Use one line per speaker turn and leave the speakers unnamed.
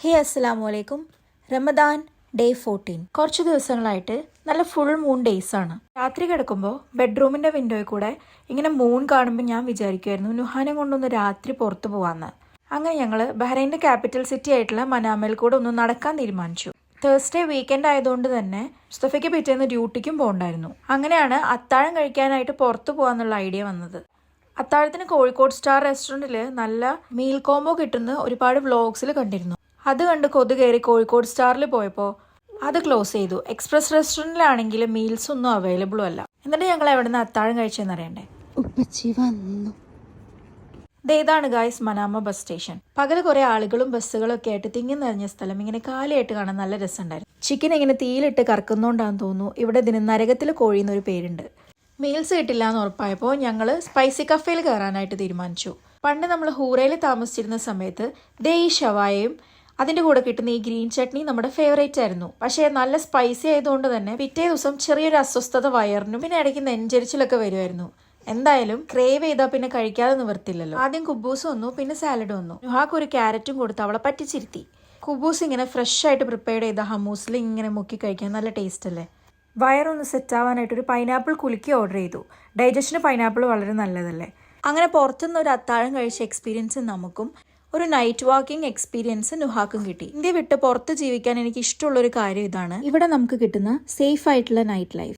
ഹേ അസ്സലാമു അലൈക്കും. റമദാൻ ഡേ 14. കുറച്ച് ദിവസങ്ങളായിട്ട് നല്ല ഫുൾ മൂൺ ഡേയ്സ് ആണ്. രാത്രി കിടക്കുമ്പോൾ ബെഡ്റൂമിന്റെ വിൻഡോയിൽ കൂടെ ഇങ്ങനെ മൂൺ കാണുമ്പോൾ ഞാൻ വിചാരിക്കുമായിരുന്നു നുഹാനെ കൊണ്ടൊന്ന് രാത്രി പുറത്തു പോവാന്ന്. അങ്ങനെ ഞങ്ങൾ ബഹ്റൈൻ്റെ ക്യാപിറ്റൽ സിറ്റി ആയിട്ടുള്ള മനാമയിൽ കൂടെ ഒന്ന് നടക്കാൻ തീരുമാനിച്ചു. തേഴ്സ്ഡേ വീക്കെൻഡ് ആയതുകൊണ്ട് തന്നെ മുസ്തഫയ്ക്ക് പിറ്റേന്ന് ഡ്യൂട്ടിക്കും പോകണ്ടായിരുന്നു. അങ്ങനെയാണ് അത്താഴം കഴിക്കാനായിട്ട് പുറത്തു പോകാന്നുള്ള ഐഡിയ വന്നത്. അത്താഴത്തിന് കോഴിക്കോട് സ്റ്റാർ റെസ്റ്റോറൻറ്റിൽ നല്ല മീൽ കോംബോ കിട്ടുന്ന ഒരുപാട് വ്ളോഗ്സിൽ കണ്ടിരുന്നു. അത് കണ്ട് കൊതു കയറി കോഴിക്കോട് സ്റ്റാറിൽ പോയപ്പോൾ അത് ക്ലോസ് ചെയ്തു. എക്സ്പ്രസ് റെസ്റ്റോറൻറ്റിലാണെങ്കിൽ മീൽസ് ഒന്നും അവൈലബിളും അല്ല. എന്നിട്ട് ഞങ്ങൾ എവിടെ നിന്ന് അത്താഴം കഴിച്ചെന്ന് അറിയണ്ടേ. ഇതാണ് ഗായ്സ് മനാമ ബസ് സ്റ്റേഷൻ. പകല് കുറെ ആളുകളും ബസ്സുകളും ഒക്കെ ആയിട്ട് തിങ്ങി നിറഞ്ഞ സ്ഥലം. ഇങ്ങനെ കാലിയായിട്ട് കാണാൻ നല്ല രസമുണ്ടായിരുന്നു. ചിക്കൻ ഇങ്ങനെ തീയിലിട്ട് കറക്കുന്നോണ്ടാന്ന് തോന്നുന്നു ഇവിടെ ഇതിന് നരകത്തിൽ കോഴി എന്നൊരു പേരുണ്ട്. മീൽസ് കിട്ടില്ല എന്ന് ഉറപ്പായപ്പോൾ ഞങ്ങൾ സ്പൈസി കഫേയിൽ കയറാനായിട്ട് തീരുമാനിച്ചു. പണ്ട് നമ്മൾ ഹൂറയിൽ താമസിച്ചിരുന്ന സമയത്ത് ദേ ഈ ഷവായയും അതിൻ്റെ കൂടെ കിട്ടുന്ന ഈ ഗ്രീൻ ചട്നി നമ്മുടെ ഫേവറേറ്റ് ആയിരുന്നു. പക്ഷേ നല്ല സ്പൈസി ആയതുകൊണ്ട് തന്നെ പിറ്റേ ദിവസം ചെറിയൊരു അസ്വസ്ഥത വയറിനും പിന്നെ ഇടയ്ക്ക് നെഞ്ചരിച്ചിലൊക്കെ വരുമായിരുന്നു. എന്തായാലും ക്രേവ് ചെയ്താൽ പിന്നെ കഴിക്കാതെ നിവർത്തില്ലല്ലോ. ആദ്യം കുബൂസ് വന്നു, പിന്നെ സാലഡ് വന്നു. നുഹാക്ക് ഒരു ക്യാരറ്റും കൊടുത്ത് അവളെ പറ്റിച്ചിരുത്തി. കുബൂസ് ഇങ്ങനെ ഫ്രഷ് ആയിട്ട് പ്രിപ്പയർ ചെയ്ത ഹമൂസിൽ ഇങ്ങനെ മുക്കി കഴിക്കാൻ നല്ല ടേസ്റ്റ് അല്ലേ. വയറൊന്ന് സെറ്റ് ആവാനായിട്ടൊരു പൈനാപ്പിൾ കുലുക്കി ഓർഡർ ചെയ്തു. ഡൈജഷന് പൈനാപ്പിൾ വളരെ നല്ലതല്ലേ. അങ്ങനെ പുറത്തുനിന്ന് ഒരു അത്താഴം കഴിച്ച എക്സ്പീരിയൻസ് നമുക്കും ഒരു നൈറ്റ് വാക്കിംഗ് എക്സ്പീരിയൻസ് നുഹാക്കും കിട്ടി. ഇന്ത്യ വിട്ട് പുറത്ത് ജീവിക്കാൻ എനിക്ക് ഇഷ്ടമുള്ളൊരു കാര്യം ഇതാണ്. ഇവിടെ നമുക്ക് കിട്ടുന്ന സേഫ് ആയിട്ടുള്ള നൈറ്റ് ലൈഫ്.